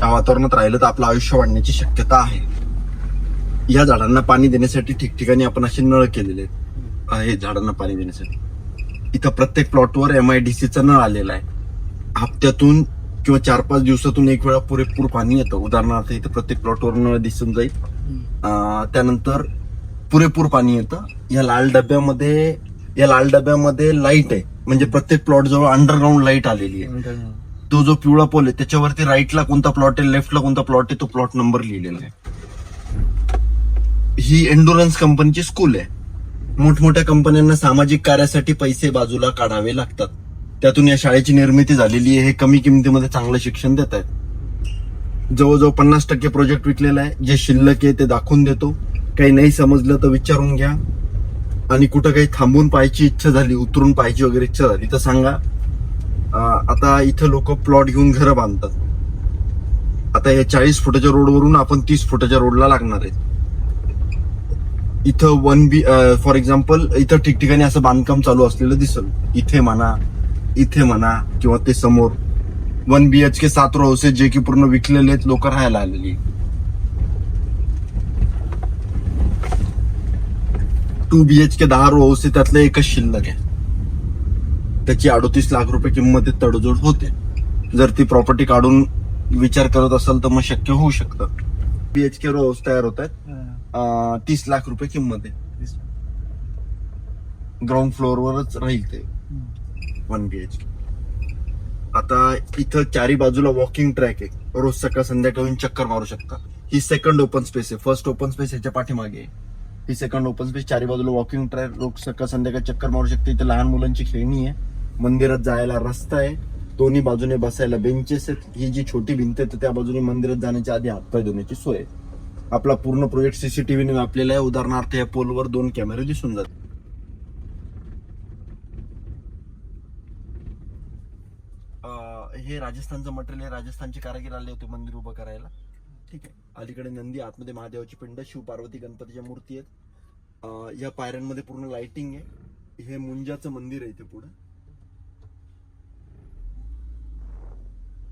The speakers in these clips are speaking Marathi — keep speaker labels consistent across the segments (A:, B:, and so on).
A: या वातावरणात राहिलं तर आपलं आयुष्य वाढण्याची शक्यता आहे. या झाडांना पाणी देण्यासाठी ठिकठिकाणी आपण असे नळ केलेले आहेत झाडांना पाणी देण्यासाठी. इथं प्रत्येक प्लॉटवर MIDCचा नळ आलेला आहे. हप्त्यातून किंवा 4-5 दिवसातून एक वेळा पुरेपूर पाणी येतं. उदाहरणार्थ इथं प्रत्येक प्लॉटवर नळ दिसून जाईल. त्यानंतर पुरेपूर पाणी येतं. या लाल डब्यामध्ये लाईट आहे, म्हणजे प्रत्येक प्लॉट जवळ अंडरग्राऊंड लाईट आलेली आहे. तो जो पिवळा पोल आहे त्याच्यावरती राईटला कोणता प्लॉट आहे, लेफ्टला कोणता प्लॉट आहे, तो प्लॉट नंबर लिहिलेला आहे. ही एन्डुरन्स कंपनीची स्कूल आहे. मोठमोठ्या कंपन्यांना सामाजिक कार्यासाठी पैसे बाजूला काढावे लागतात. त्यातून या शाळेची निर्मिती झालेली आहे. हे कमी किमतीमध्ये चांगलं शिक्षण देत आहेत. जवळजवळ 50% प्रोजेक्ट विकलेला आहे. जे शिल्लक आहे ते दाखवून देतो. काही नाही समजलं तर विचारून घ्या, आणि कुठं काही थांबून पाहायची इच्छा झाली, उतरून पाहायची वगैरे इच्छा झाली तर सांगा. आता इथं लोक प्लॉट घेऊन घरं बांधतात. आता या 40 फुटाच्या रोडवरून आपण 30 फुटाच्या रोडला लागणार आहे. इथं 1B फॉर एक्झाम्पल इथं ठिकठिकाणी असं बांधकाम चालू असलेलं दिसल. इथे म्हणा किंवा ते समोर 1 BHK 7 रो हाऊसेस जे की पूर्ण विकलेले आहेत, लोक राहायला आलेली. 2 BHK 10 रो हाऊस आहे, त्यातलं एकच शिल्लक आहे. त्याची 38 लाख रुपये किंमत तडजोड होते. जर ती प्रॉपर्टी काढून विचार करत असाल तर मग शक्य होऊ शकतं. BHK रो हाऊस तयार होत आहेत. 30 लाख रुपये किंमत आहे. ग्राउंड फ्लोअरवरच राहील ते 1 BHK. आता इथं चारी बाजूला वॉकिंग ट्रॅक आहे. रोज सकाळ संध्याकाळी चक्कर मारू शकता. ही सेकंड ओपन स्पेस आहे. फर्स्ट ओपन स्पेस याच्या पाठीमागे आहे. ही सेकंड ओपन स्पेस, चारी बाजूला वॉकिंग ट्रॅक, रोज सकाळ संध्याकाळी चक्कर मारू शकते. इथे लहान मुलांची खेळणी आहे. मंदिरात जायला रस्ता आहे. दोन्ही बाजूने बसायला बेंचेस आहेत. ही जी छोटी भिंत आहे त्या बाजूने मंदिरात जाण्याच्या आधी हातपाय धुण्याची सोय आहे. आपला पूर्ण प्रोजेक्ट CCTVने व्यापलेला आहे. उदाहरणार्थ या पोलवर 2 कॅमेरे दिसून जातात. हे राजस्थानचं मटेरियल आहे. राजस्थानचे कारागीर आले होते मंदिर उभं करायला. ठीक आहे. अलीकडे नंदी, आतमध्ये महादेवाची पिंड, शिव पार्वती गणपतीच्या मूर्ती आहेत. या पायऱ्यांमध्ये पूर्ण लाइटिंग आहे. हे मुंजाचं मंदिर आहे इथे पुढे.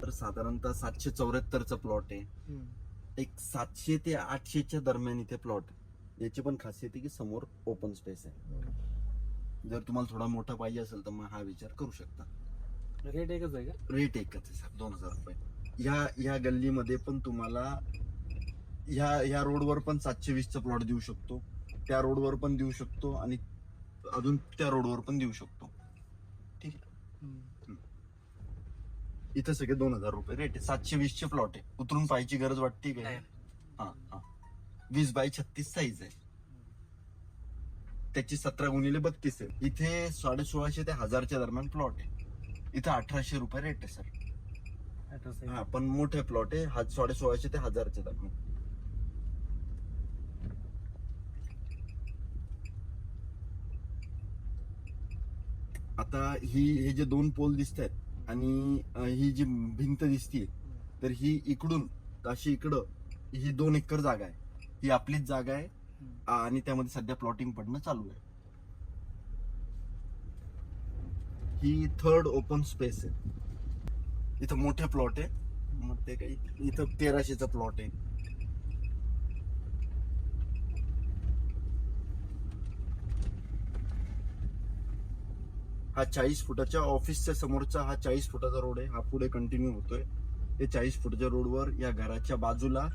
A: तर साधारणतः 774चा प्लॉट आहे. एक 700 ते 800च्या दरम्यान इथे प्लॉट. याची पण खासियत आहे की समोर ओपन स्पेस आहे. जर तुम्हाला थोडा मोठा पाहिजे असेल तर मग हा विचार करू शकता.
B: रेट एकच आहे का?
A: रेट एकच आहे सर, 2000 रुपये. या गल्लीमध्ये पण तुम्हाला ह्या रोडवर पण 720चा प्लॉट देऊ शकतो. त्या रोडवर पण देऊ शकतो आणि अजून त्या रोडवर पण देऊ शकतो. ठीक आहे. इथं सगळे 2000 रुपये रेट आहे. 720चे प्लॉट आहे. उतरून पाहायची गरज वाटते का? हा 20x36 साईज आहे. त्याची 17x32 आहे. इथे 1650 ते 1000च्या दरम्यान प्लॉट आहे. इथं 1800 रुपये रेट आहे सर. हा पण मोठे प्लॉट आहे. 1650 ते 1000च्या दरम्यान. आता हे जे 2 पोल दिसत आहेत आणि ही जी भिंत दिसतीये, तर ही इकडून अशी इकडं ही 2 एकर जागा आहे. ही आपलीच जागा आहे आणि त्यामध्ये सध्या प्लॉटिंग पडणं चालू आहे. ही 3rd ओपन स्पेस आहे. इथं मोठे प्लॉट आहे. मग ते काही इथं 1300चा प्लॉट आहे. हा 40 फुटाच्या ऑफिसच्या समोरचा हा 40 फुटाचा रोड आहे. हा पुढे कंटिन्यू होतोय. हे 40 फुटाच्या रोडवर या घराच्या बाजूला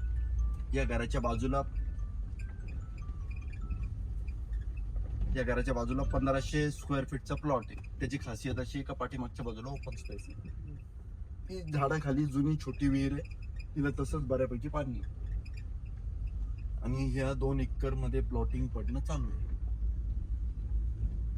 A: 1500 स्क्वेअर फीटचा प्लॉट आहे. त्याची खासियत अशी एका पाठीमागच्या बाजूला ओपन स्पेस आहे. ही झाडाखाली जुनी छोटी विहीर आहे. तिला तसंच बऱ्यापैकी पाणी आहे. आणि ह्या 2 एकर मध्ये प्लॉटिंग पडणं चालू आहे.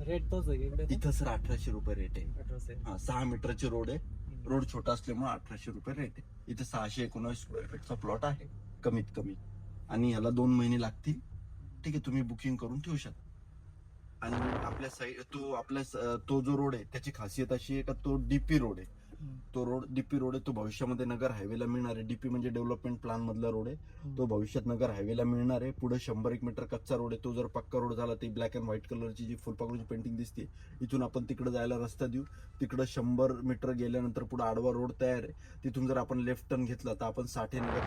B: रेट तोच आहे
A: इथं सर 1800 रुपये रेट आहे.
B: 1800.
A: हा 6 मीटरचे रोड आहे. रोड छोटा असल्यामुळे 1800 रुपये रेट आहे. इथे 619 स्क्वेअर फीटचा प्लॉट आहे कमीत कमी. आणि याला 2 महिने लागतील. ठीक आहे. तुम्ही बुकिंग करून ठेवू शकता. आणि आपल्या साईड तो जो रोड आहे त्याची खासियत अशी आहे का तो DP रोड आहे. तो रोड डीपी रोड आहे, तो भविष्यामध्ये नगर हायवेला मिळणार आहे. डीपी म्हणजे डेव्हलपमेंट प्लॅन मधला रोड आहे, तो भविष्यात नगर हायवेला मिळणार आहे. पुढे 100-1 मीटर कच्चा रोड आहे, तो जर पक्का रोड झाला ती ब्लॅक अँड व्हाईट कलरची जी फुलपाखरूची पेंटिंग दिसते, इथून आपण तिकडे जायला रस्ता देऊ. तिकडे 100 मीटर गेल्यानंतर पुढे आडवा रोड तयार आहे. तिथून जर आपण लेफ्ट टर्न घेतला तर आपण साठे नगर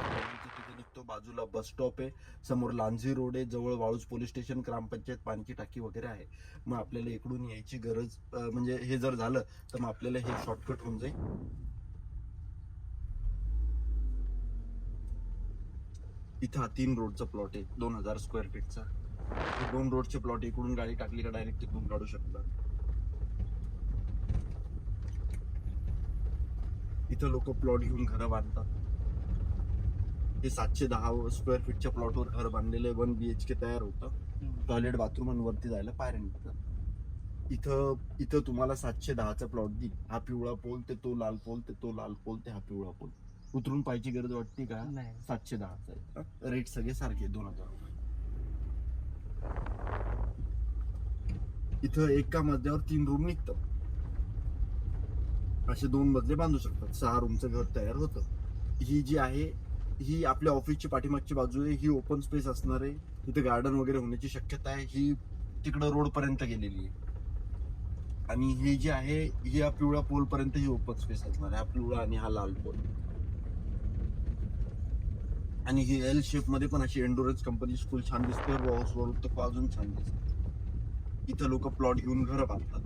A: तिथे निघतो. बाजूला बस स्टॉप आहे, समोर लांझी रोड आहे, जवळ वाळूज पोलीस स्टेशन, ग्रामपंचायत, पाणकी टाकी वगैरे आहे. मग आपल्याला इकडून यायची गरज म्हणजे हे जर झालं तर मग आपल्याला हे शॉर्टकट होऊन जाईल. इथं हा 3 रोडचा प्लॉट आहे, 2000 स्क्वेअर फीटचा. 2 रोडचे प्लॉट, इकडून गाडी टाकली का डायरेक्ट तिकडून काढू शकता. इथं लोक प्लॉट घेऊन घरं बांधतात. हे 710 स्क्वेअर फीटच्या प्लॉटवर घर बांधलेलं 1 BHK तयार होतं. टॉयलेट, बाथरूम आणि वरती जायला पायऱ्या निघतात. इथं तुम्हाला 710चा प्लॉट देईल. हा पिवळा पोल ते तो लाल पोल, ते तो लाल पोल ते हा पिवळा पोल. उतरून पाहायची गरज वाटते का?
B: नाही.
A: 710चा आहे. रेट सगळे सारखे 2000. इथं एका मजल्यावर 3 रूम निघतात. असे 2 मजले बांधू शकतात. 6 रूमचं घर तयार होतं. ही जी आहे ही आपल्या ऑफिसची पाठीमागची बाजू आहे. ही ओपन स्पेस असणार आहे. इथे गार्डन वगैरे होण्याची शक्यता आहे. ही तिकडं रोड पर्यंत गेलेली आहे. आणि हे जे आहे ही या पिवळ्या पोल पर्यंत ही ओपन स्पेस असणार आहे. हा पिवळा आणि हा लाल पोल. आणि ही एल शेप मध्ये पण अशी एन्डुरन्स कंपनी स्कूल छान दिसते. वरून तर अजून छान दिसते. इथं लोक प्लॉट घेऊन घर बांधतात.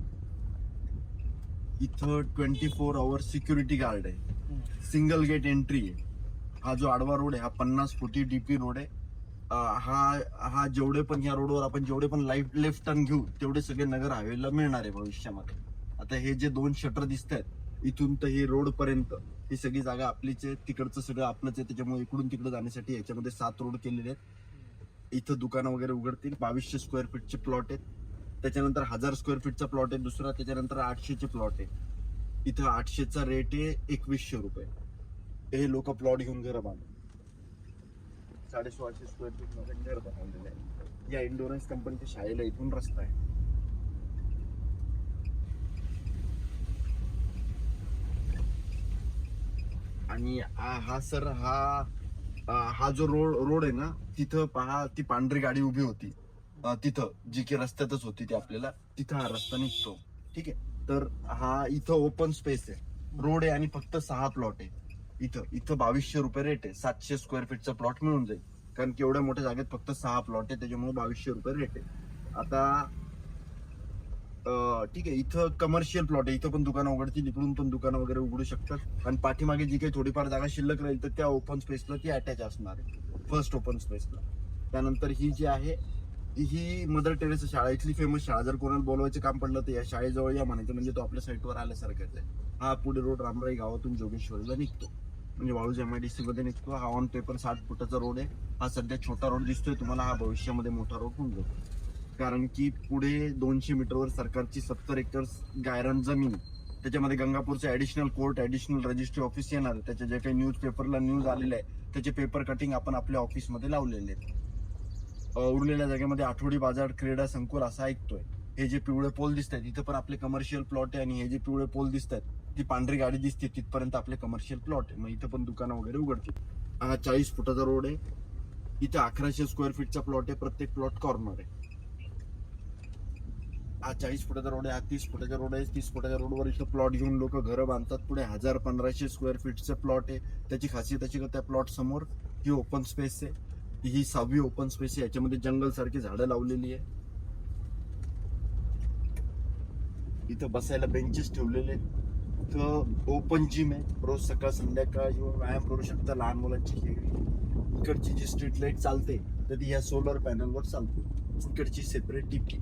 A: इथं 24 आवर सिक्युरिटी गार्ड आहे. सिंगल गेट एंट्री आहे. हा जो आडवा रोड आहे हा 50 फुटी डीपी रोड आहे. हा जेवढे पण या रोडवर आपण जेवढे पण लेफ्ट टर्न घेऊ तेवढे सगळे नगर हायवेला मिळणार आहे भविष्यामध्ये. आता हे जे 2 शटर दिसत आहेत इथून तर हे रोड पर्यंत ही सगळी जागा आपलीच आहे. तिकडचं सगळं आपलंच आहे. त्याच्यामुळे इकडून तिकडे जाण्यासाठी याच्यामध्ये 7 रोड केलेले आहेत. इथं दुकानं वगैरे उघडतील. 2200 स्क्वेअर फीटचे प्लॉट आहेत. त्याच्यानंतर 1000 स्क्वेअर फीटचा प्लॉट आहे दुसरा. त्याच्यानंतर 800चे प्लॉट आहे. इथं 800चा रेट आहे 2100 रुपये. हे लोक प्लॉट घेऊन घर बांधतात. 1650 स्क्वेअर फीट मध्ये घर बनवलेलं आहे. या एन्डुरन्स कंपनीच्या शाळेला इथून रस्ता आहे. आणि हा जो रोड आहे ना तिथं पहा ती पांढरी गाडी उभी होती तिथं जी की रस्त्यातच होती ती आपल्याला तिथं हा रस्ता निघतो. ठीक आहे. तर हा इथं ओपन स्पेस आहे. रोड आहे आणि फक्त 6 प्लॉट आहे. इथं 2200 रुपये रेट आहे. 700 स्क्वेअर फीटचा प्लॉट मिळून जाईल. कारण की एवढ्या मोठ्या जागेत फक्त 6 प्लॉट आहे त्याच्यामुळे 2200 रुपये रेट आहे. आता ठीक आहे. इथं कमर्शियल प्लॉट आहे. इथं पण दुकानं उघडतील. इकडून पण दुकानं वगैरे उघडू शकतात. आणि पाठीमागे जी काही थोडीफार जागा शिल्लक राहील तर त्या ओपन स्पेसला ती अटॅच असणार आहे. फर्स्ट ओपन स्पेसला. त्यानंतर ही जी आहे ही मदर टेरेसा शाळा, इथली फेमस शाळा. जर कोणाला बोलवायचं काम पडलं तर या शाळेजवळ या म्हणायचं म्हणजे तो आपल्या साईटवर आल्यासारखाच आहे. हा पुढे रोड रामराई गावातून जोगेश्वरीला निघतो म्हणजे वाळूज MIDC मध्ये निघतो. हा ऑन पेपर 60 फुटाचा रोड आहे. हा सध्या छोटा रोड दिसतोय तुम्हाला. हा भविष्यामध्ये मोठा रोड होऊन जातो. कारण की पुढे 200 मीटरवर सरकारची 70 एकर गायरान जमीन. त्याच्यामध्ये गंगापूरचे additional court, additional registry office येणार. त्याच्या जे काही न्यूज पेपरला न्यूज आलेले आहे त्याचे पेपर कटिंग आपण आपल्या ऑफिसमध्ये लावलेले आहेत. उरलेल्या जागेमध्ये आठवडी बाजार, क्रीडा संकुल असं ऐकतोय. हे जे पिवळे पोल दिसत आहेत इथं पण आपले कमर्शियल प्लॉट आहे. आणि हे जे पिवळे पोल दिसत आहेत ती पांढरी गाडी दिसते तिथपर्यंत आपले कमर्शियल प्लॉट आहे. मग इथं पण दुकानं वगैरे उघडतील. हा 40 फुटाचा रोड आहे. इथं 1100 स्क्वेअर फीटचा प्लॉट आहे. प्रत्येक प्लॉट कॉर्नर आहे. हा 40 फुटाचा रोड आहे. हा 30 फुटाचा रोड आहे. 30 फुटाच्या रोडवर इथं प्लॉट घेऊन लोक घरं बांधतात. पुढे 1500 स्क्वेअर फीटचं प्लॉट आहे. त्याची खासियत अशी का त्या प्लॉट समोर ही ओपन स्पेस आहे. ही 6वी ओपन स्पेस आहे. याच्यामध्ये जंगल सारखी झाडं लावलेली आहे. इथं बसायला बेंचेस ठेवलेले. इथं ओपन जिम आहे. रोज सकाळ संध्याकाळ येऊन व्यायाम करू शकता. लहान मुलांची खेळी. इकडची जी स्ट्रीट लाईट चालते तर ती ह्या सोलर पॅनलवर चालते. इकडची सेपरेट टीपी.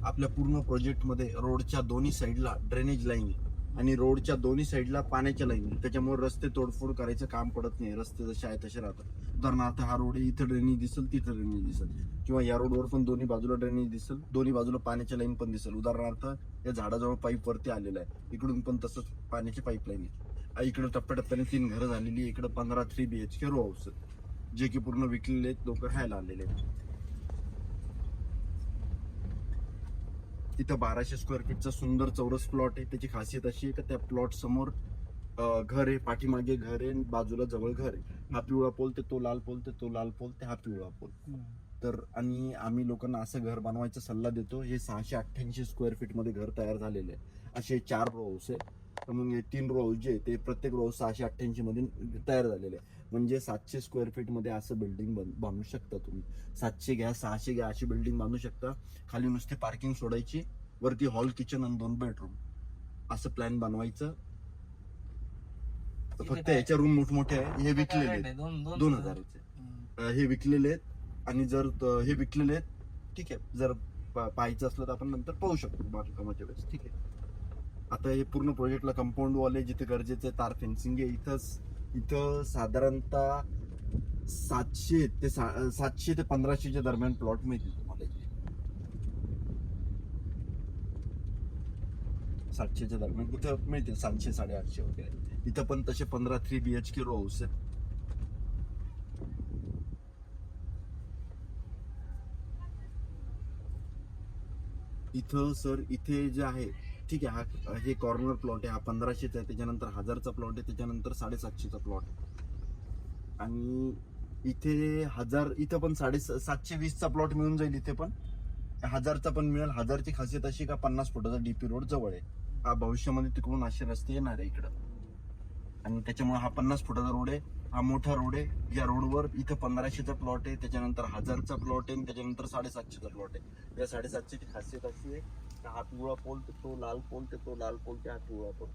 A: आपल्या पूर्ण प्रोजेक्टमध्ये रोडच्या दोन्ही साईडला ड्रेनेज लाईन आणि रोडच्या दोन्ही साईडला पाण्याच्या लाईन. त्याच्यामुळे रस्ते तोडफोड करायचं काम पडत नाही. रस्ते जसे आहे तसे राहतात. उदाहरणार्थ हा रोड इथं ड्रेनेज दिसेल, तिथं ड्रेनेज दिसेल. किंवा या रोडवर पण दोन्ही बाजूला ड्रेनेज दिसेल, दोन्ही बाजूला पाण्याच्या लाईन पण दिसेल. उदाहरणार्थ या झाडाजवळ पाईप वरती आलेला आहे. इकडून पण तसंच पाण्याची पाईपलाईन आहे. इकडे टप्प्याटप्प्याने 3 घरं झालेली आहे. इकडे 15 3 BHK रो हाऊस जे की पूर्ण विकलेले आहेत. लोक राहायला आलेले आहेत. तिथं 1200 स्क्वेअर फीटचा सुंदर चौरस प्लॉट आहे. त्याची खासियत अशी आहे की त्या प्लॉट समोर घर आहे, पाठीमागे घर आहे, बाजूला जवळ घर आहे. हा पिवळा पोल ते तो लाल पोल ते तो लाल पोल ते हा पिवळा पोल. तर आणि आम्ही लोकांना असं घर बनवायचा सल्ला देतो. हे 688 स्क्वेअर फीट मध्ये घर तयार झालेले आहे. असे 4 रो हाऊस आहे. तर मग हे 3 रो हाऊस जे ते प्रत्येक रो 688 मध्ये तयार झालेले आहे. म्हणजे 700 स्क्वेअर फीट मध्ये असं बिल्डिंग बांधू शकता तुम्ही. 700 घ्या, 600 घ्या, अशी बिल्डिंग बांधू शकता. खाली नुसते पार्किंग सोडायची, वरती हॉल, किचन आणि 2 बेडरूम असं प्लॅन बनवायचं. फक्त याच्या रूम मोठमोठे आहे. हे विकलेले आहेत 2000चे. हे विकलेले आहेत आणि जर हे विकलेले आहेत ठीक आहे. जर पाहायचं असलं तर आपण नंतर पाहू शकतो बांधकामाच्या वेळेस. ठीक आहे. आता हे पूर्ण प्रोजेक्टला कंपाऊंड वॉल आहे, जिथे गरजेचं आहे तार फेन्सिंग आहे. इथं साधारणतः 700 ते 1500च्या दरम्यान प्लॉट मिळतील तुम्हाला इथे. 700च्या दरम्यान इथं मिळतील, 700 850 वगैरे. इथं पण तसे 15 3 BHK रो हाऊस आहेत. इथं सर इथे जे आहे ठीक आहे, हे कॉर्नर प्लॉट आहे, हा 1500चा आहे. त्याच्यानंतर 1000चा प्लॉट आहे, त्याच्यानंतर 750चा प्लॉट आहे. आणि इथे इथं पण 720चा प्लॉट मिळून जाईल. इथे पण 1000चा पण मिळेल. 1000ची खासियत अशी का 50 फुटाचा DP रोड जवळ आहे. हा भविष्यामध्ये तिकडून असे रस्ते येणार आहे इकडं, आणि त्याच्यामुळे हा 50 फुटाचा रोड आहे. हा मोठा रोड आहे. या रोडवर इथं 1500चा प्लॉट आहे, त्याच्यानंतर 1000चा प्लॉट आहे, त्याच्यानंतर 750चा प्लॉट आहे. या 750ची खासियत अशी आहे का हा पिवळा पोल ते तो लाल पोल ते तो लाल पोल ते हा पिवळा पोल.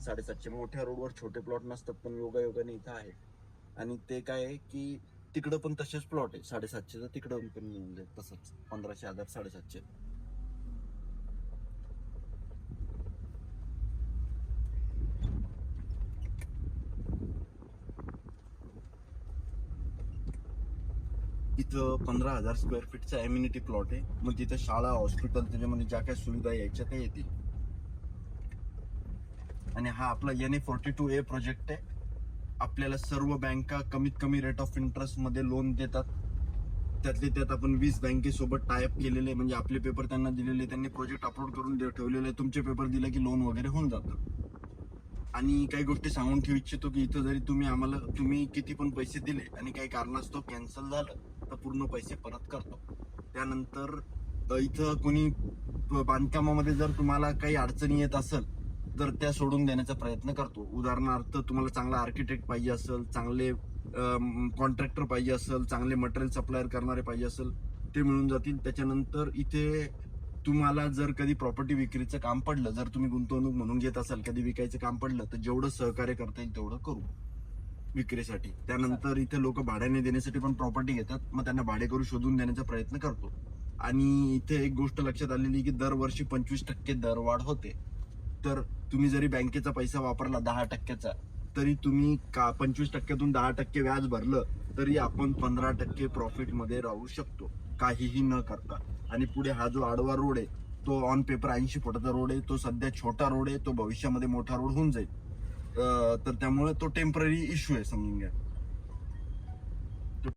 A: 750 मोठ्या रोडवर छोटे प्लॉट नसतात, पण योगायोगाने इथं आहे. आणि ते काय आहे की तिकडं पण तसेच प्लॉट आहे 750चा, तिकडं पण मिळून जाईल तसंच 1500 1000 750. इथं 15,000 स्क्वेअर फीटचा एम्युनिटी प्लॉट आहे. मग तिथं शाळा, हॉस्पिटल, त्याच्यामध्ये ज्या काही सुविधा यायच्या त्या येतील. आणि हा आपला NA42A प्रोजेक्ट आहे. आपल्याला सर्व बँका कमीत कमी रेट ऑफ इंटरेस्ट मध्ये लोन देतात. त्यातले त्यात आपण 20 बँकेसोबत टायअप केलेले, म्हणजे आपले पेपर त्यांना दिलेले, त्यांनी प्रोजेक्ट अपलोड करून ठेवलेले. तुमचे पेपर दिले की लोन वगैरे होऊन जातं. आणि काही गोष्टी सांगून ठेवू इच्छितो की इथं जरी तुम्ही किती पण पैसे दिले आणि काही कारणास्तव कॅन्सल झालं तर पूर्ण पैसे परत करतो. त्यानंतर इथं कोणी बांधकामामध्ये जर तुम्हाला काही अडचणी येत असेल तर त्या सोडून देण्याचा प्रयत्न करतो. उदाहरणार्थ तुम्हाला चांगला आर्किटेक्ट पाहिजे असेल, चांगले कॉन्ट्रॅक्टर पाहिजे असेल, चांगले मटेरियल सप्लायर करणारे पाहिजे असेल, ते मिळून जातील. त्याच्यानंतर इथे तुम्हाला जर कधी प्रॉपर्टी विक्रीचं काम पडलं, जर तुम्ही गुंतवणूक म्हणून घेत असाल, कधी विकायचं काम पडलं तर जेवढं सहकार्य करता येईल तेवढं करू विक्रीसाठी. त्यानंतर इथे लोक भाड्याने देण्यासाठी पण प्रॉपर्टी घेतात, मग त्यांना भाडेकरू शोधून देण्याचा प्रयत्न करतो. आणि इथे एक गोष्ट लक्षात आलेली की दरवर्षी 25% दरवाढ होते. तर तुम्ही जरी बँकेचा पैसा वापरला 10%चा, तरी तुम्ही 25%तून 10% व्याज भरलं तरी आपण 15% प्रॉफिट मध्ये राहू शकतो, काहीही न करता. आणि पुढे हा जो आडवा रोड आहे तो ऑन पेपर 80 फुटाचा रोड आहे. तो सध्या छोटा रोड आहे, तो भविष्यामध्ये मोठा रोड होऊन जाईल. तर त्यामुळे तो टेम्पररी इश्यू आहे समजून घ्या.